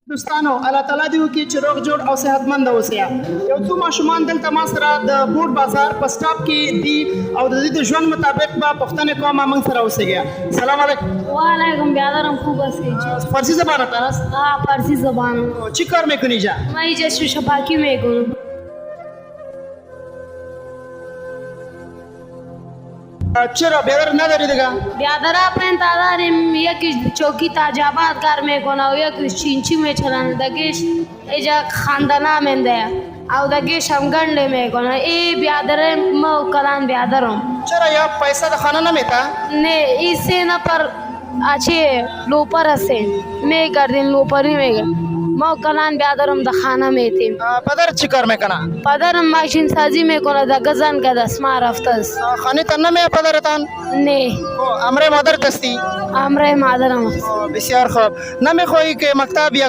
دوستانو الله تعالی دې وکړي چې روغ جوړ او صحتمند اوسئ. یو څو ماشومان دلته ما سره د بوټ بازار په سټاپ کې دي او د دوی د ژوند مطابق به پوښتنې کوم موږ سره اوسئ. سلام علیکم. وعلیکم بیادرم خوب هستی؟ فارسی زبان آتا است؟ ها فارسی زبان. چی کار میکنی اینجا؟ من اینجا شیشه پاکی میکنم. چرا بیادر نداری دیگه؟ بیادر اپن داریم، یکی چوکی تاجاباد کار میکنه و یکی چینچی میچلن دگیش اینجا خاندنا منده او دگیش هم گنده میکنه. ای بیادر ما کلان بیادرم. چرا یا پیسه ده خانه نمیتا؟ نه ایسه نپر اچه لوپر هسته میگردین لوپری میگرد ما کلان بیادرم ده خانه میتیم. پدر چی کار میکنه؟ پدرم ماشین سازی میکنه ده گزن که دسما رفته است. خانه تن نمیه پدرتان؟ نه امر مادر تستی؟ امر مادرم است. بسیار خوب. نمیخواهی که مکتب یا